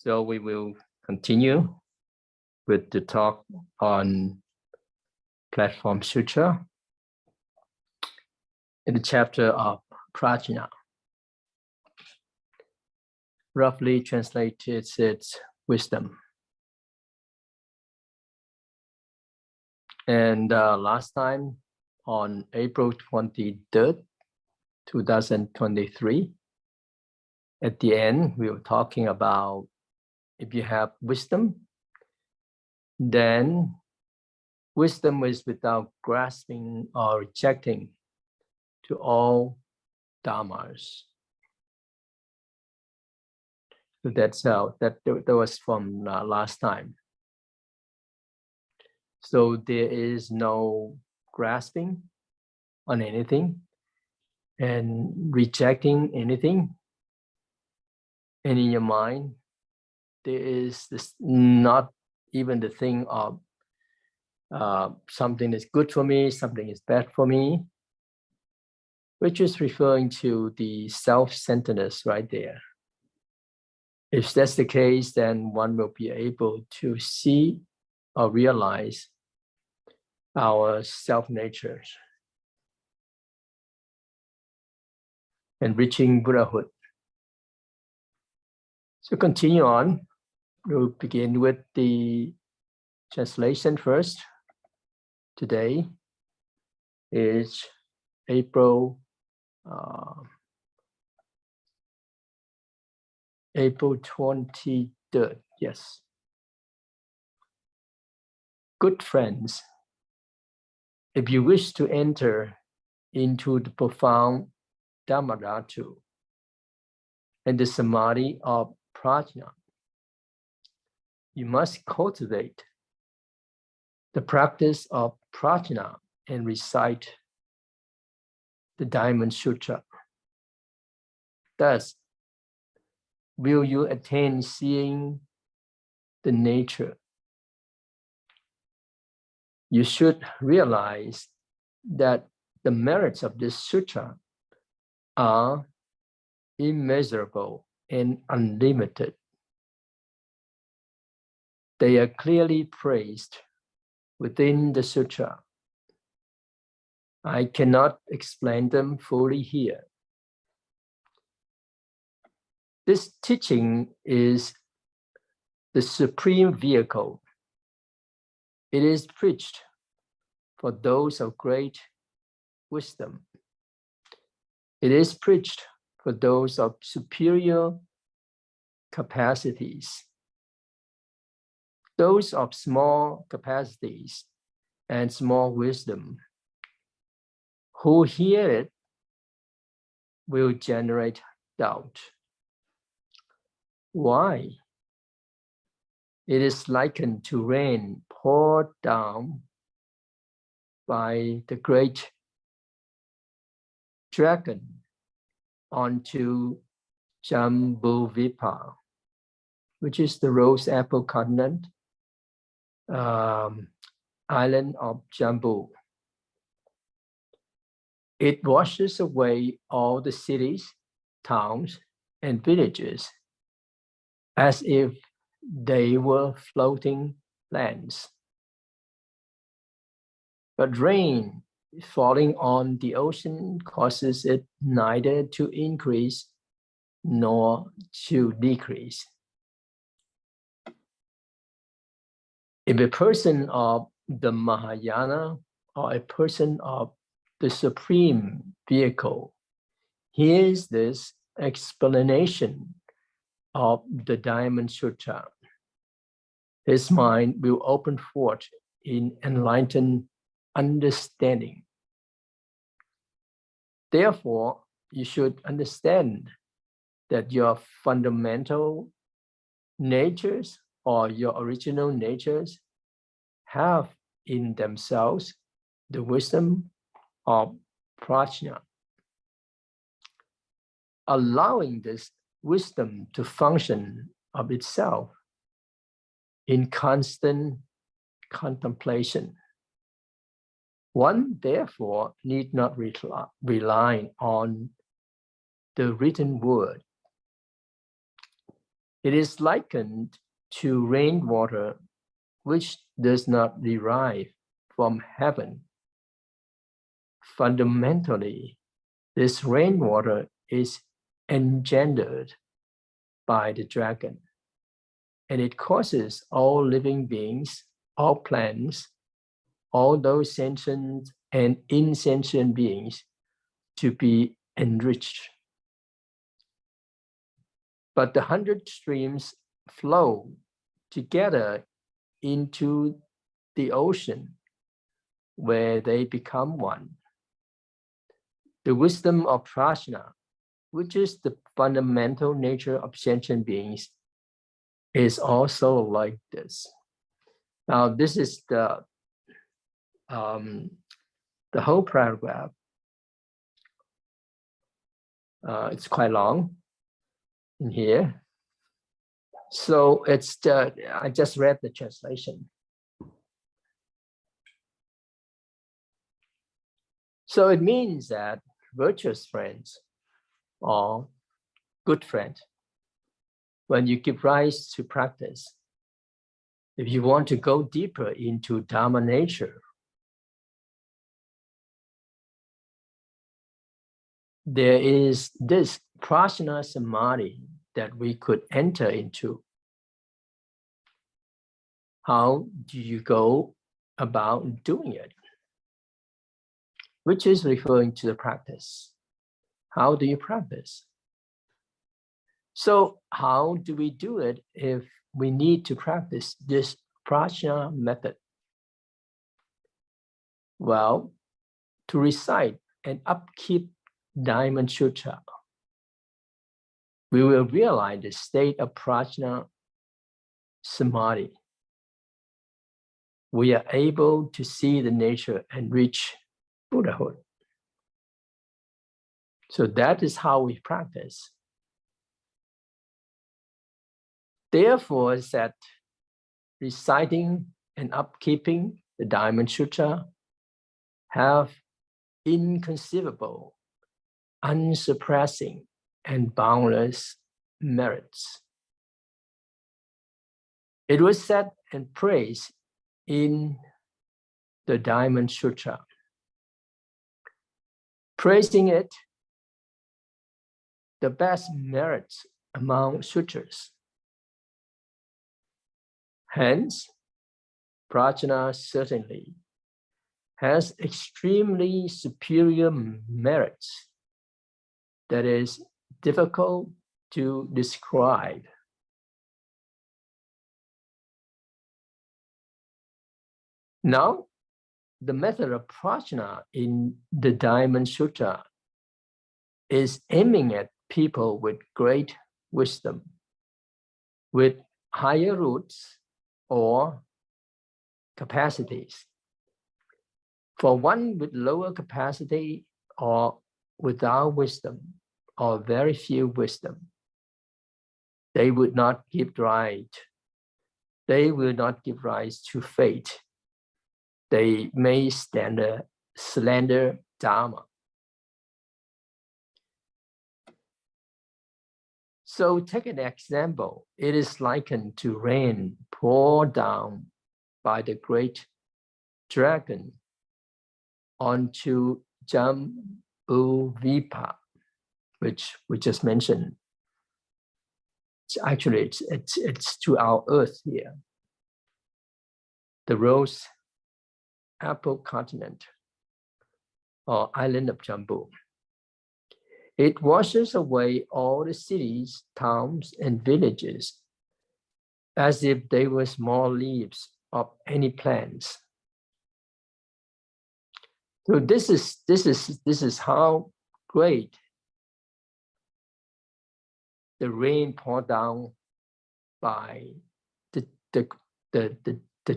So we will continue with the talk on Platform Sutra in the chapter of Prajna. Roughly translated, it's wisdom. And last time on April 23rd, 2023, at the end, we were talking about if you have wisdom, then wisdom is without grasping or rejecting to all dharmas. So that's how that was from last time. So there is no grasping on anything and rejecting anything. And in your mind, there is this not even the thing of something is good for me, something is bad for me, which is referring to the self-centeredness right there. If that's the case, then one will be able to see or realize our self-natures and reaching Buddhahood. So continue on. We'll begin with the translation first. Today is April 23rd. Yes. Good friends, if you wish to enter into the profound Dhammadhatu and the samadhi of Prajna, you must cultivate the practice of Prajna and recite the Diamond Sutra. Thus, will you attain seeing the nature? You should realize that the merits of this sutra are immeasurable and unlimited. They are clearly praised within the sutra. I cannot explain them fully here. This teaching is the supreme vehicle. It is preached for those of great wisdom. It is preached for those of superior capacities. Those of small capacities and small wisdom who hear it will generate doubt. Why? It is likened to rain poured down by the great dragon onto Jambuvipa, which is the rose apple continent, island of Jambu. It washes away all the cities, towns, and villages as if they were floating lands. But rain falling on the ocean causes it neither to increase nor to decrease. If a person of the Mahayana or a person of the supreme vehicle hears this explanation of the Diamond Sutra, his mind will open forth in enlightened understanding. Therefore, you should understand that your fundamental natures or your original natures have in themselves the wisdom of Prajna. Allowing this wisdom to function of itself in constant contemplation. One, therefore, need not rely on the written word. It is likened to rainwater, which does not derive from heaven. Fundamentally, this rainwater is engendered by the dragon, and it causes all living beings, all plants, all those sentient and insentient beings to be enriched. But the 100 streams flow together into the ocean where they become one. The wisdom of prajna, which is the fundamental nature of sentient beings, is also like this. Now, this is the whole paragraph. It's quite long in here. So it's I just read the translation. So it means that virtuous friends or good friends, when you give rise to practice, if you want to go deeper into Dharma nature, there is this prajna samadhi that we could enter into. How do you go about doing it? Which is referring to the practice. How do you practice? So how do we do it if we need to practice this prajna method? Well, to recite and upkeep Diamond Sutra, we will realize the state of prajna samadhi. We are able to see the nature and reach Buddhahood. So that is how we practice. Therefore, is that reciting and upkeeping the Diamond Sutra have inconceivable, unsurpassing, and boundless merits. It was said and praised in the Diamond Sutra. Praising it, the best merits among sutras. Hence, prajna certainly has extremely superior merits that is difficult to describe. Now, the method of prajna in the Diamond Sutra is aiming at people with great wisdom, with higher roots or capacities. For one with lower capacity or without wisdom or very few wisdom, they would not give rise. They will not give rise to faith. They may slander Dharma. So take an example. It is likened to rain poured down by the great dragon onto Jambuvipa, which we just mentioned. Actually, it's to our earth here. The rose apple continent or island of Jambu. It washes away all the cities, towns, and villages as if they were small leaves of any plants. So this is how great the rain poured down by the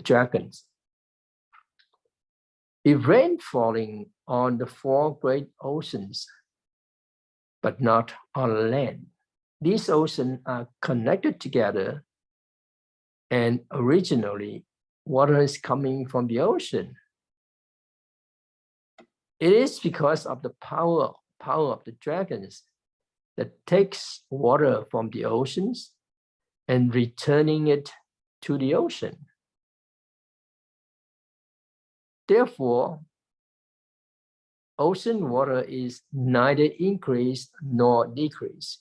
dragons. If rain falling on the 4 great oceans, but not on land, these oceans are connected together, and originally water is coming from the ocean. It is because of the power of the dragons that takes water from the oceans and returning it to the ocean. Therefore, ocean water is neither increased nor decreased.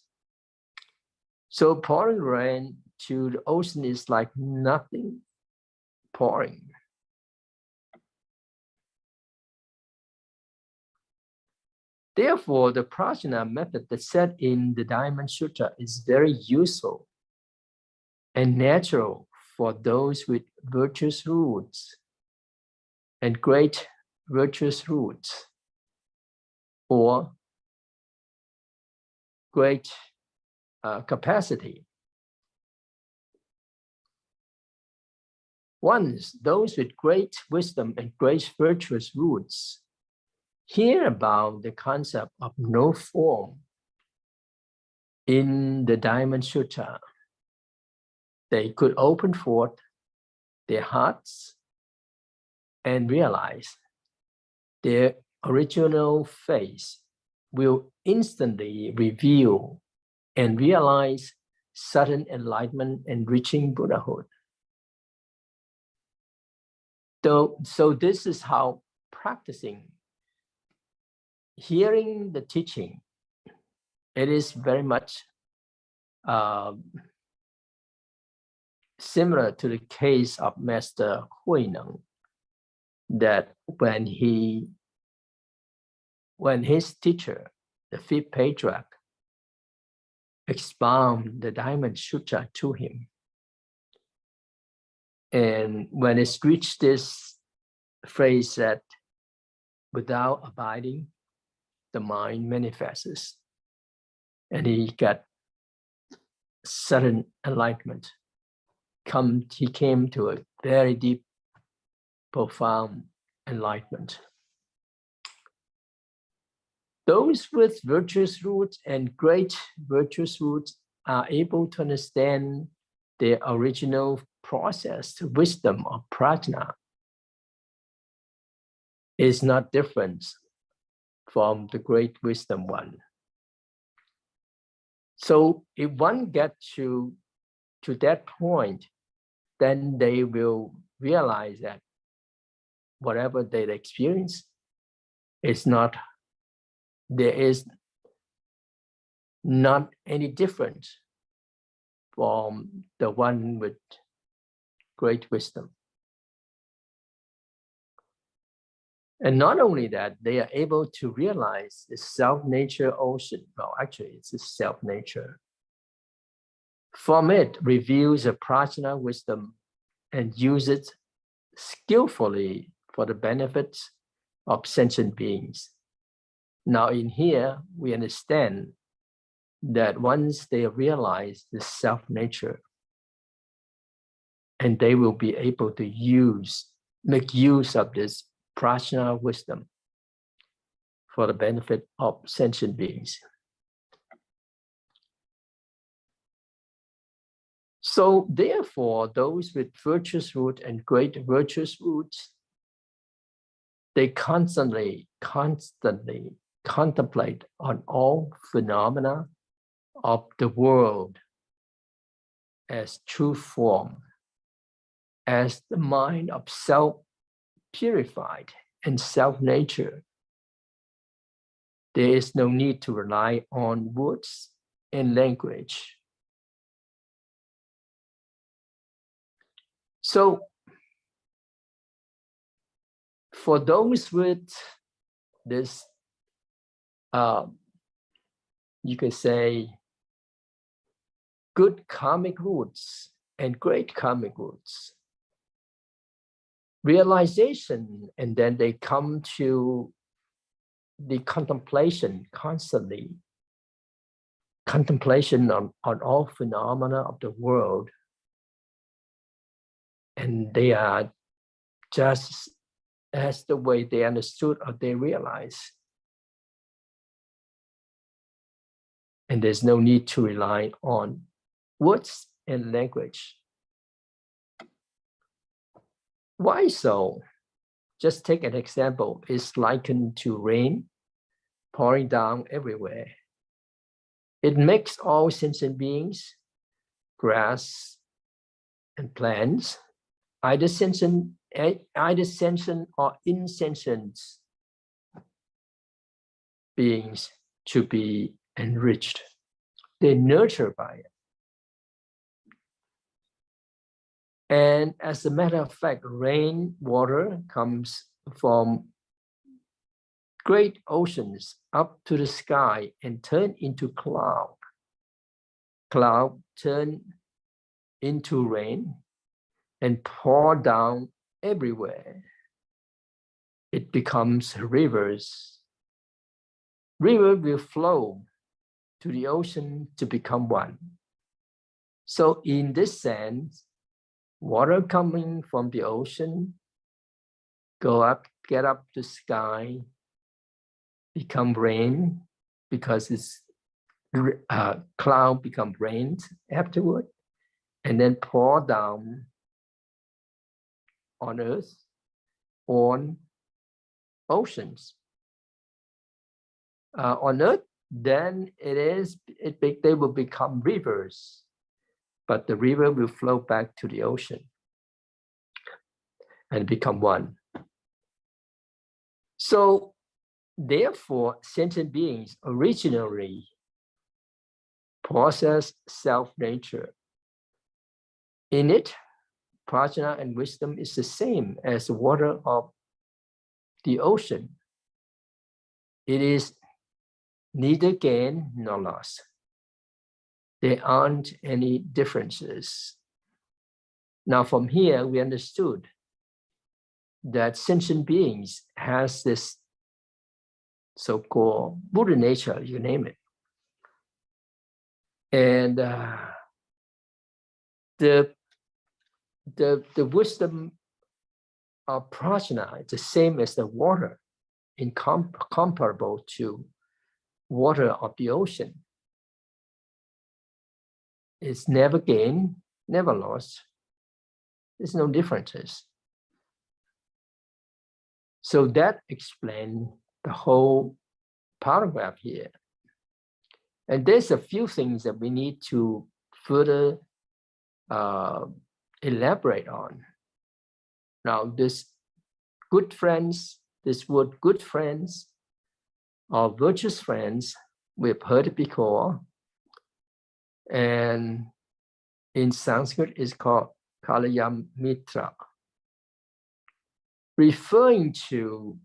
So pouring rain to the ocean is like nothing pouring. Therefore, the prajna method that's set in the Diamond Sutra is very useful and natural for those with virtuous roots and great virtuous roots, or great capacity. Once those with great wisdom and great virtuous roots hear about the concept of no form in the Diamond Sutra, they could open forth their hearts and realize their original face will instantly reveal and realize sudden enlightenment and reaching Buddhahood. So this is how practicing, hearing the teaching, it is very much similar to the case of Master Huineng, that when his teacher, the fifth patriarch, expound the Diamond Sutra to him, and when it reached this phrase that without abiding, the mind manifests, and he got sudden enlightenment. He came to a very deep, profound enlightenment. Those with virtuous roots and great virtuous roots are able to understand their original process, the wisdom of prajna is not different from the great wisdom one. So if one gets to that point, then they will realize that whatever they experience is not, there is not any difference from the one with great wisdom. And not only that, they are able to realize the self-nature ocean. Well, actually, it's a self-nature. From it, reveals a prajna wisdom and use it skillfully for the benefits of sentient beings. Now in here, we understand that once they realize the self-nature, and they will be able to make use of this prajna wisdom for the benefit of sentient beings. So therefore, those with virtuous root and great virtuous roots, they constantly contemplate on all phenomena of the world as true form, as the mind of self purified and self-nature. There is no need to rely on words and language. So for those with this, you could say, good karmic roots and great karmic roots, realization, and then they come to the contemplation constantly, contemplation on all phenomena of the world. And they are just as the way they understood or they realize. And there's no need to rely on words and language. Why so? Just take an example. It's likened to rain pouring down everywhere. It makes all sentient beings grass and plants, either sentient or insentient beings to be enriched. They're nurtured by it. And as a matter of fact, rainwater comes from great oceans up to the sky and turn into cloud. Cloud turn into rain and pour down everywhere. It becomes rivers. River will flow to the ocean to become one. So in this sense, water coming from the ocean, get up the sky, become rain, because it's cloud become rain afterward, and then pour down on earth, on oceans. On earth, then they will become rivers, but the river will flow back to the ocean and become one. So therefore, sentient beings originally possess self-nature. In it, prajna and wisdom is the same as the water of the ocean. It is neither gain nor loss. There aren't any differences. Now from here, we understood that sentient beings has this so-called Buddha nature, you name it. And the wisdom of prajna is the same as the water, comparable to water of the ocean. It's never gained, never lost. There's no differences. So that explains the whole paragraph here. And there's a few things that we need to further elaborate on. Now, this good friends, this word good friends or virtuous friends, we've heard it before. And in Sanskrit, it's called Kalyam Mitra, referring to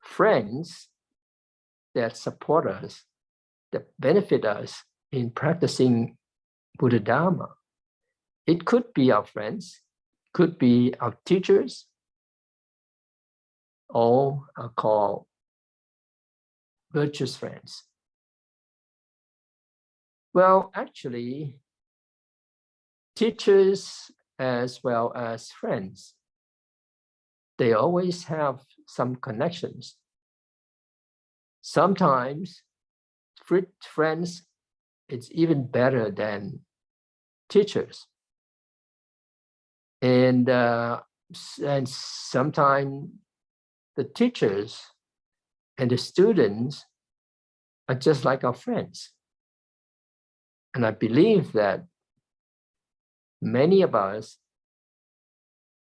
friends that support us, that benefit us in practicing Buddha Dharma. It could be our friends, could be our teachers, all are called virtuous friends. Well, actually, teachers as well as friends, they always have some connections. Sometimes friends, it's even better than teachers. And sometimes the teachers and the students are just like our friends. And I believe that many of us,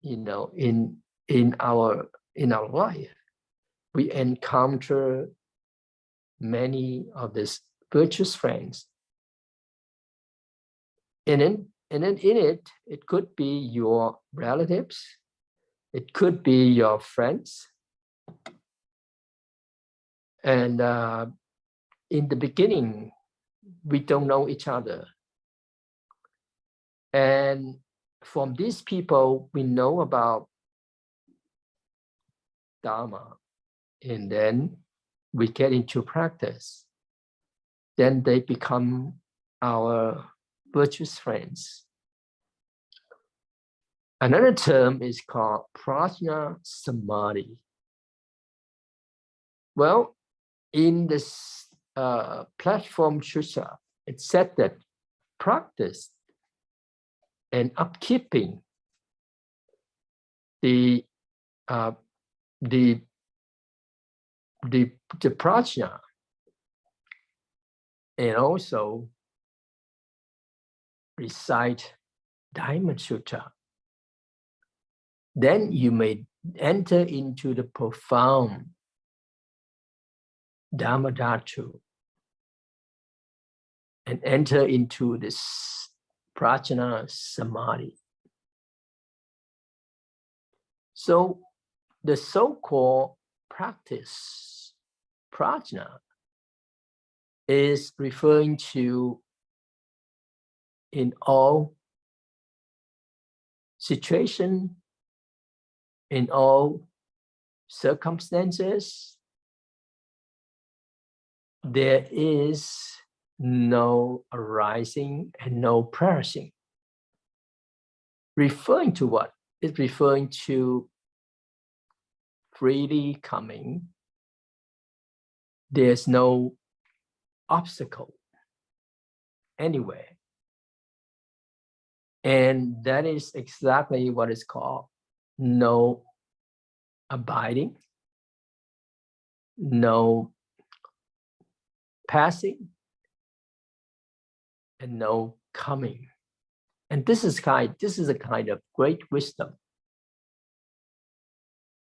in our life, we encounter many of these virtuous friends. And then in it could be your relatives, it could be your friends. And in the beginning, we don't know each other. And from these people, we know about Dharma. And then we get into practice. Then they become our virtuous friends. Another term is called prajna samadhi. Well, in this platform Sutra, it said that practice and upkeeping the prajna, and also recite Diamond Sutra, then you may enter into the profound Dharma Dhatu and enter into this prajna samadhi. So the so-called practice prajna is referring to in all situations, in all circumstances, there is no arising and no perishing. Referring to what? It's referring to freely coming. There's no obstacle anywhere. And that is exactly what is called no abiding, no passing, and no coming. And this is a kind of great wisdom.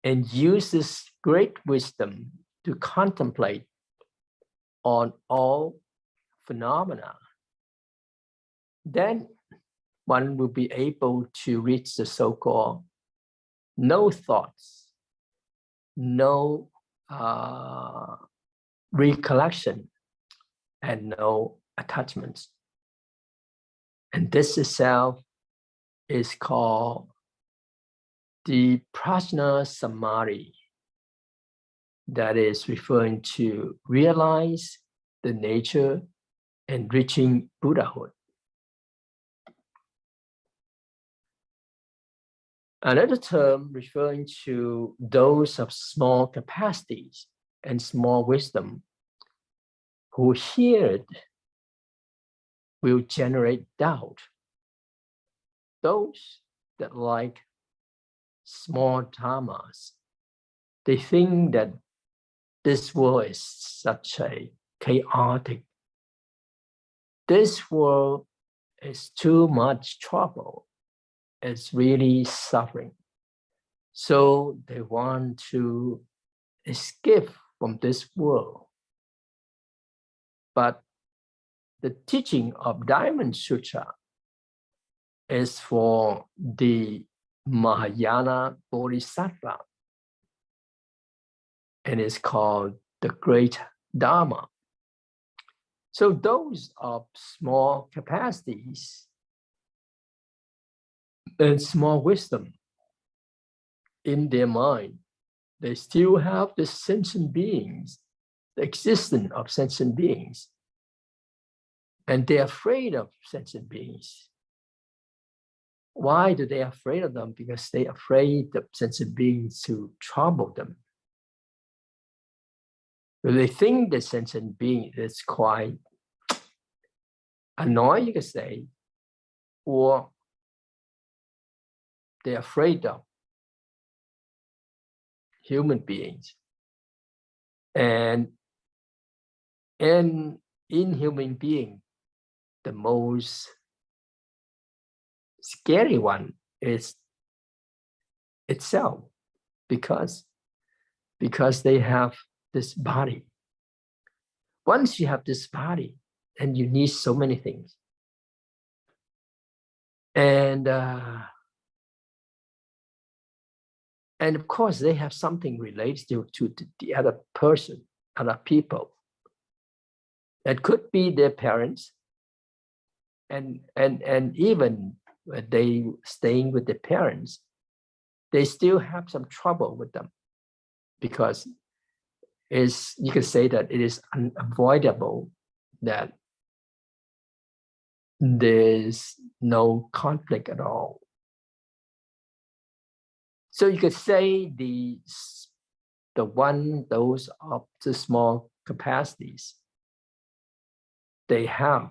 And use this great wisdom to contemplate on all phenomena. Then one will be able to reach the so-called no thoughts, no recollection, and no attachments. And this itself is called the prajna samadhi, that is referring to realize the nature and reaching Buddhahood. Another term referring to those of small capacities and small wisdom who hear it will generate doubt. Those that like small dharmas, they think that this world is such a chaotic. This world is too much trouble. It's really suffering. So they want to escape from this world. But the teaching of Diamond Sutra is for the Mahayana Bodhisattva, and it's called the Great Dharma. So those of small capacities and small wisdom in their mind, they still have the sentient beings, the existence of sentient beings, and they're afraid of sentient beings. Why do they afraid of them? Because they're afraid of sentient beings to trouble them. They think the sentient being is quite annoying, you could say, or they're afraid of human beings. And in human being, the most scary one is itself, because they have this body. Once you have this body, and you need so many things. And of course, they have something related to the other person, other people. That could be their parents. And even when they staying with their parents, they still have some trouble with them, because you can say that it is unavoidable that there's no conflict at all. So you could say those of the small capacities, they have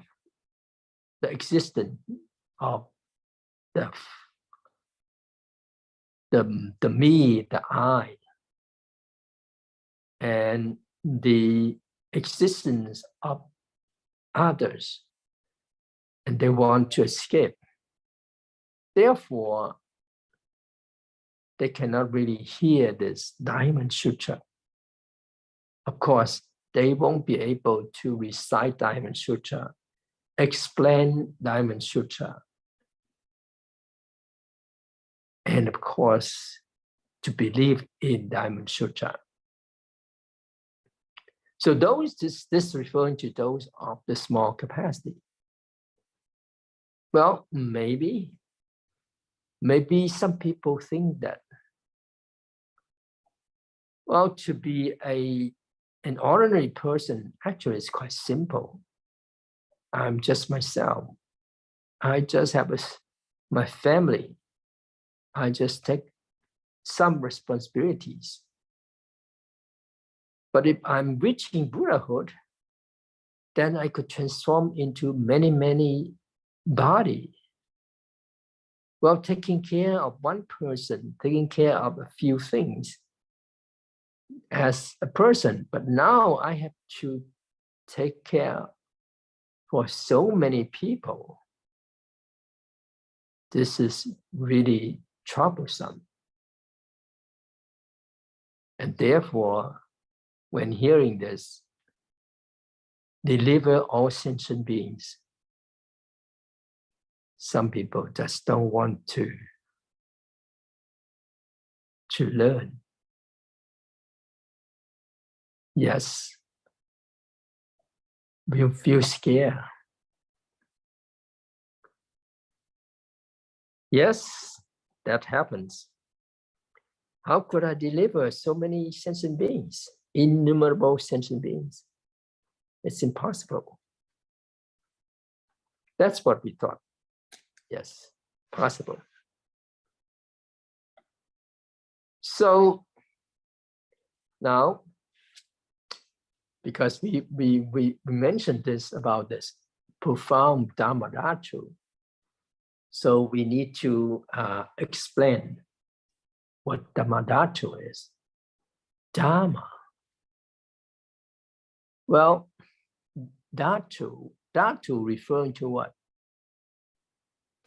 the existence of the me, the I, and the existence of others, and they want to escape. Therefore, they cannot really hear this Diamond Sutra. Of course, they won't be able to recite Diamond Sutra, explain Diamond Sutra, and of course, to believe in Diamond Sutra. So this is referring to those of the small capacity. Well, maybe some people think that, well, to be an ordinary person actually is quite simple. I'm just myself. I just have my family. I just take some responsibilities. But if I'm reaching Buddhahood, then I could transform into many, many bodies. Well, taking care of one person, taking care of a few things as a person, but now I have to take care for so many people. This is really troublesome. And therefore, when hearing this, deliver all sentient beings, some people just don't want to learn. Yes, we feel scared. Yes, that happens. How could I deliver so many sentient beings, innumerable sentient beings? It's impossible. That's what we thought. Yes, possible. So now, because we mentioned this about this profound Dharma Dhatu, so we need to explain what Dharma Dhatu is. Dharma. Well, Dhatu referring to what?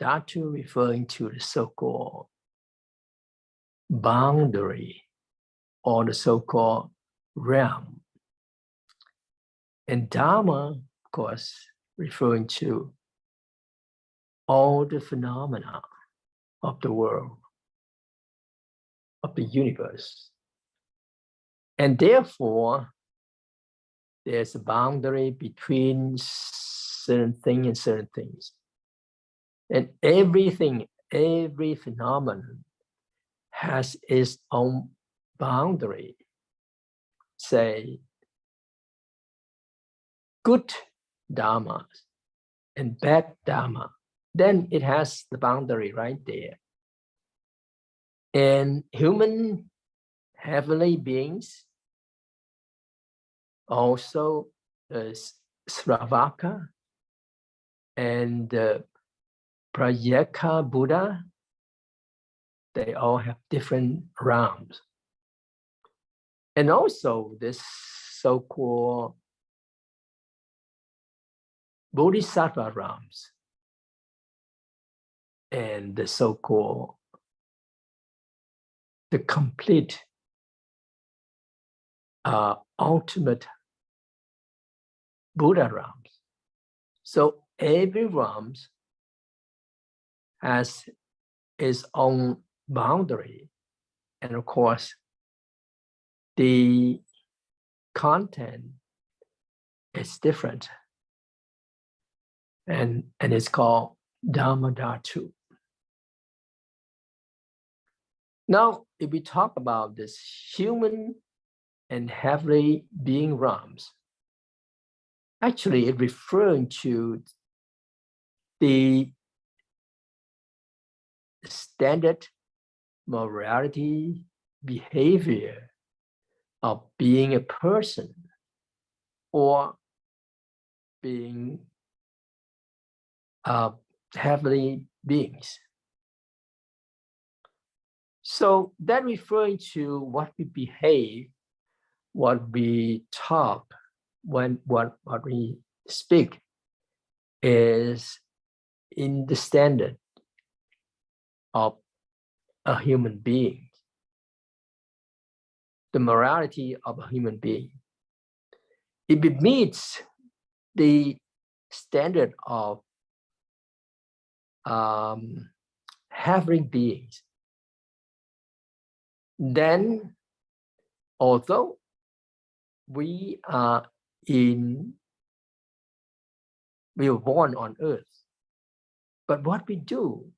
Dhatu referring to the so-called boundary or the so-called realm. And Dharma, of course, referring to all the phenomena of the world, of the universe. And therefore, there's a boundary between certain things and certain things. And everything, every phenomenon has its own boundary. Say, good Dharma and bad Dharma, then it has the boundary right there. And human heavenly beings, also Sravaka and Prajeka Buddha, they all have different realms. And also this so-called Bodhisattva realms and the so-called the complete ultimate Buddha realms. So every realm has its own boundary. And of course, the content is different. And it's called Dharma Dhatu. Now, if we talk about this human and heavenly being realms, actually it referring to the standard morality behavior of being a person or being heavenly beings. So that referring to what we behave, what we talk, what we speak is in the standard of a human being, the morality of a human being. If it meets the standard of having beings, then although we were born on earth, but what we do,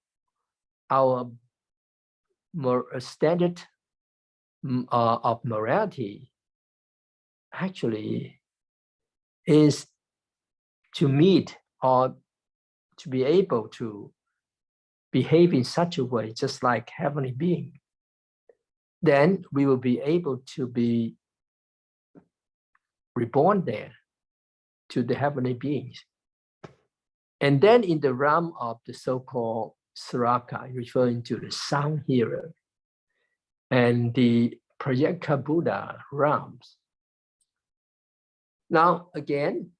our standard of morality actually is to meet or to be able to behave in such a way, just like heavenly being. Then we will be able to be reborn there to the heavenly beings. And then in the realm of the so-called Saraka, referring to the sound hearer, and the Pratyeka Buddha realms. Now again,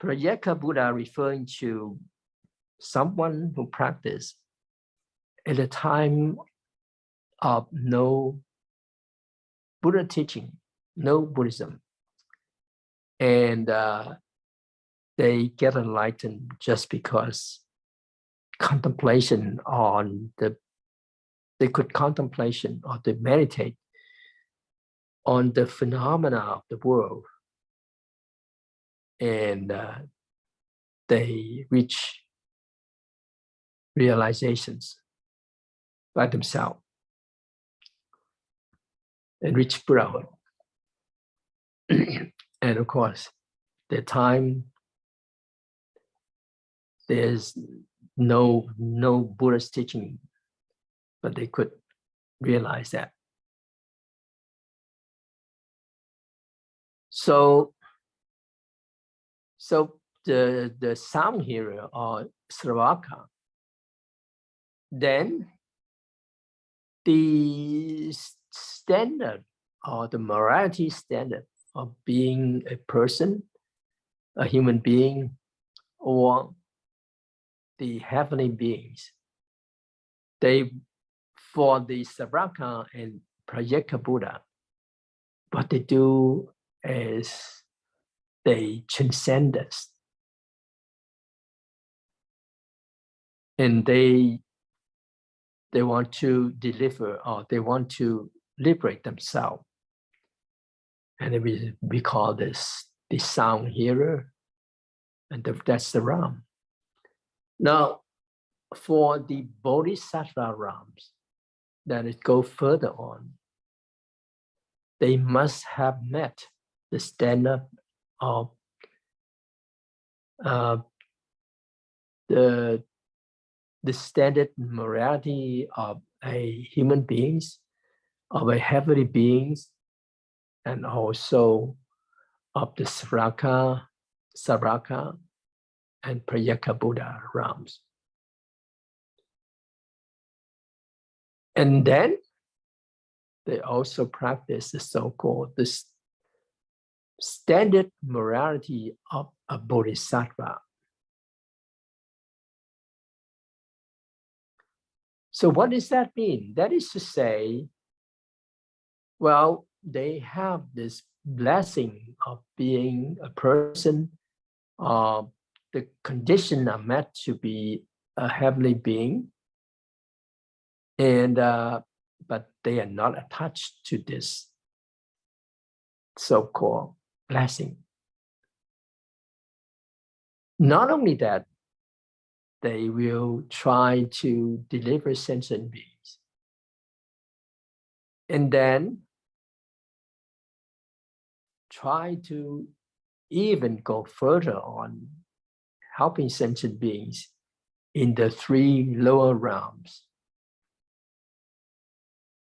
Pratyeka Buddha referring to someone who practiced at a time of no Buddha teaching, no Buddhism. And they get enlightened just because contemplation on they could contemplation or they meditate on the phenomena of the world. And they reach realizations by themselves and reach Buddhahood. And of course, the time there's no Buddha's teaching, but they could realize that. So the sound hearer or Sravaka, then the standard or the morality standard of being a person, a human being, or the heavenly beings, for the Saraka and Pratyeka Buddha, what they do is they transcend us. And they want to deliver, or they want to liberate themselves. And we call this the sound hearer, and that's the realm. Now, for the Bodhisattva realms, that it go further on, they must have met the standard of the standard morality of a human beings, of a heavenly beings, and also of the Saraka, and Pratyeka Buddha realms. And then they also practice the so-called standard morality of a bodhisattva. So what does that mean? That is to say, well, they have this blessing of being a person. The conditions are met to be a heavenly being, and but they are not attached to this so-called blessing. Not only that, they will try to deliver sentient beings, and then try to even go further on helping sentient beings in the 3 lower realms.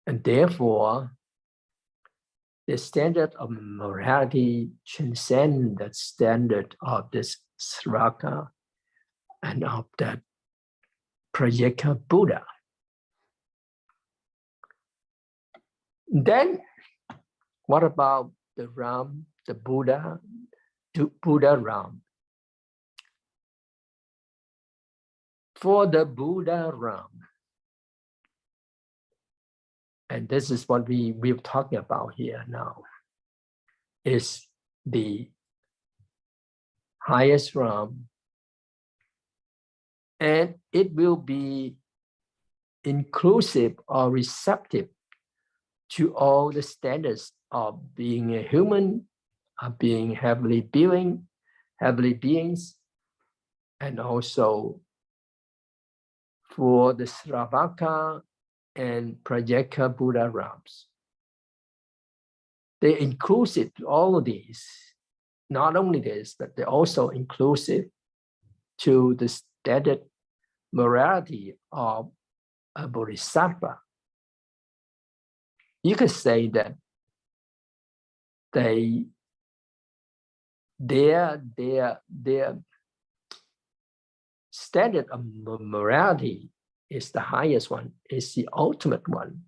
And therefore, the standard of morality transcends the standard of this Saraka and of that Pratyeka Buddha. Then, what about the realm, the Buddha realm? For the Buddha realm, and this is what we're talking about here now, is the highest realm, and it will be inclusive or receptive to all the standards of being a human, of being heavenly beings, and also for the Sravaka and Pratyeka Buddha realms. They're inclusive to all of these. Not only this, but they're also inclusive to the standard morality of a bodhisattva. You could say that their standard of morality is the highest one, is the ultimate one,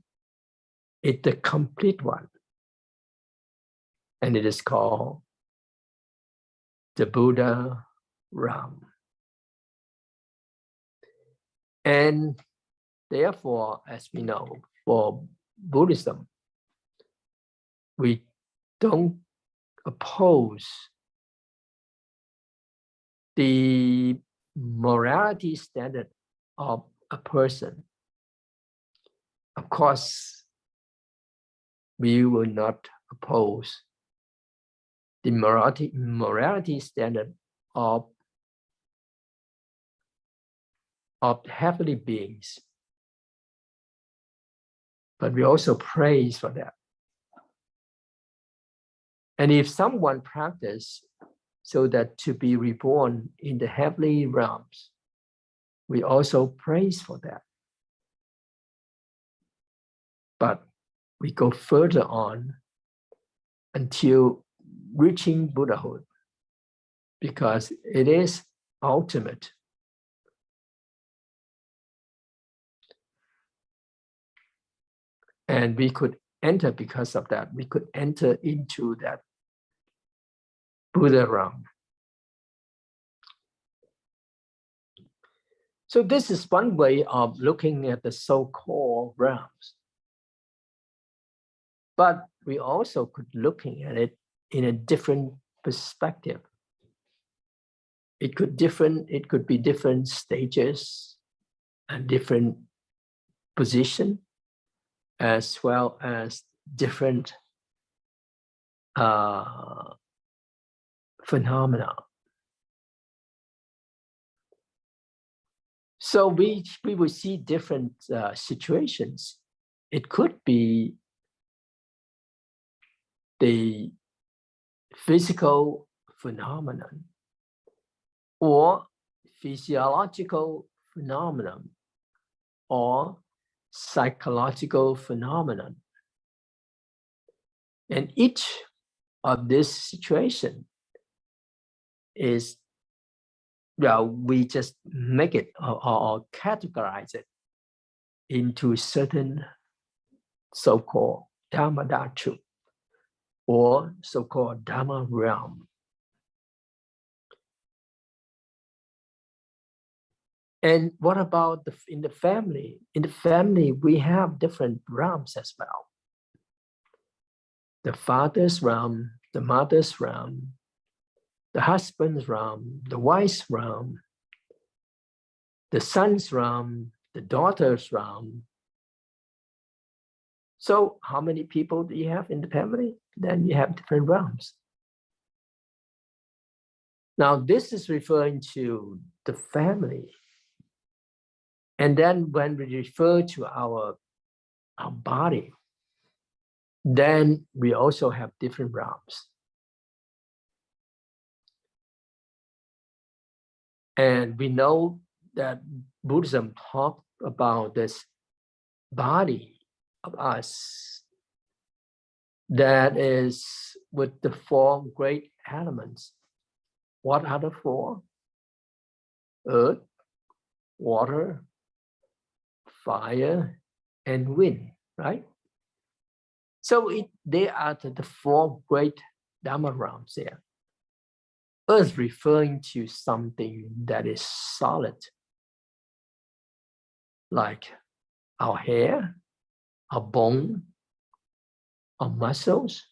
it's the complete one. And it is called the Buddha realm. And therefore, as we know, for Buddhism, we don't oppose the morality standard of a person. Of course, we will not oppose the morality standard of heavenly beings, but we also praise for that. And if someone practices so that to be reborn in the heavenly realms, we also praise for that. But we go further on until reaching Buddhahood, because it is ultimate. And we could enter, because of that, we could enter into that Buddha realm. So this is one way of looking at the so-called realms. But we also could looking at it in a different perspective. It could be different stages and different position, as well as different phenomena. So we will see different situations. It could be the physical phenomenon or physiological phenomenon or psychological phenomenon. And each of this situation is, well, we just make it or categorize it into certain so-called Dharma dhatu or so-called Dharma realm. And what about in the family? In the family, we have different realms as well. The father's realm, the mother's realm, the husband's realm, the wife's realm, the son's realm, the daughter's realm. So how many people do you have in the family? Then you have different realms. Now this is referring to the family. And then when we refer to our body, then we also have different realms. And we know that Buddhism talks about this body of us that is with the four great elements. What are the four? Earth, water, fire, and wind, right? So they are the four great Dharma realms there. Earth referring to something that is solid, like our hair, our bone, our muscles,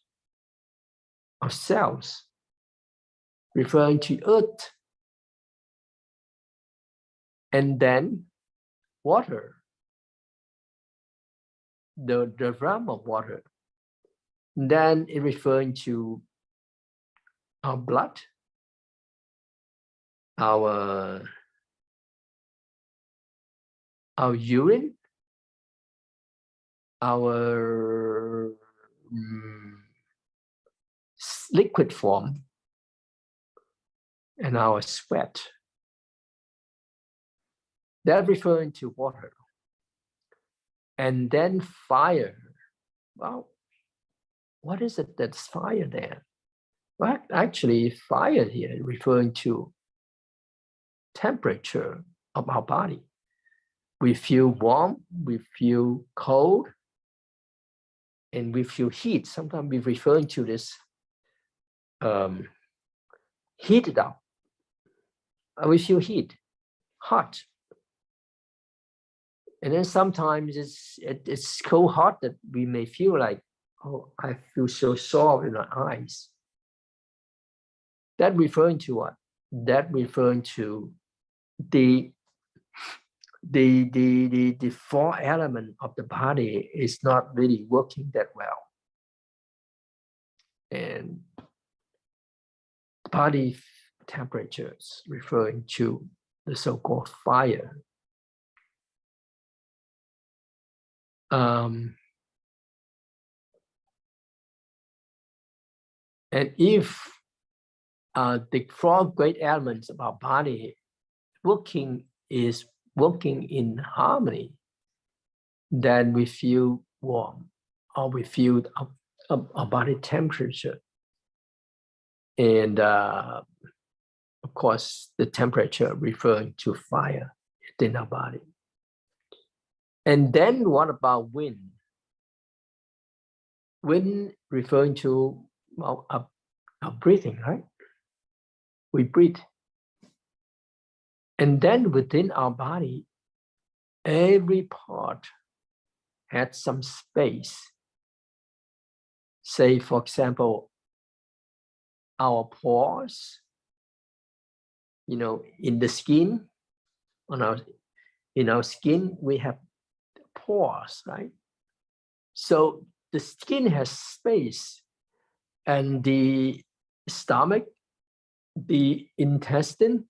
our cells, referring to earth. And then water, the realm of water. Then it referring to our blood, our urine, our liquid form, and our sweat. That referring to water. And then fire. Well, what is it that's fire there? Well, actually, fire here referring to temperature of our body. We feel warm, we feel cold, and we feel heat. Sometimes we're referring to this heated up. We feel heat, hot. And then sometimes it's so hot that we may feel like, oh, I feel so sore in my eyes. That referring to what? That referring to the four elements of the body is not really working that well. And body temperatures referring to the so-called fire. And if the four great elements of our body is working in harmony, then we feel warm, or we feel our body temperature. And of course, the temperature referring to fire within our body. And then what about wind? Wind referring to our breathing, right? We breathe. And then within our body, every part had some space. Say, for example, our pores, in the skin, in our skin, we have pores, right? So the skin has space, and the stomach, the intestine,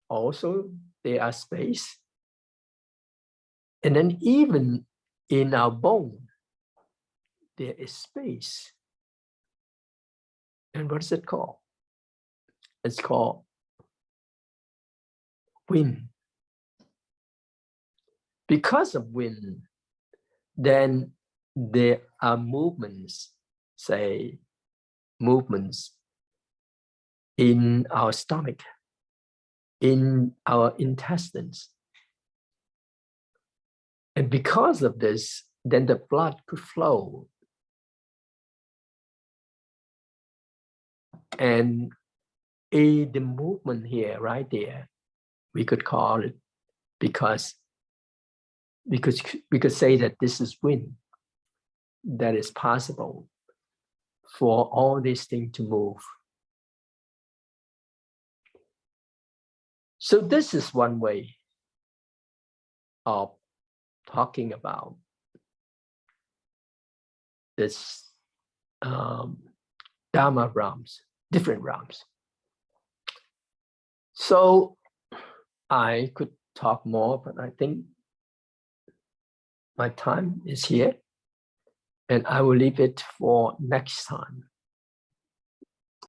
also there are space. And then even in our bone, there is space. And what is it called? It's called wind. Because of wind, then there are movements, say movements in our stomach, in our intestines. And because of this, then the blood could flow. And the movement here, right there, we could call it, because we could say that this is wind, that is possible for all these things to move. So this is one way of talking about this Dharma realms, different realms. So I could talk more, but I think my time is here, and I will leave it for next time.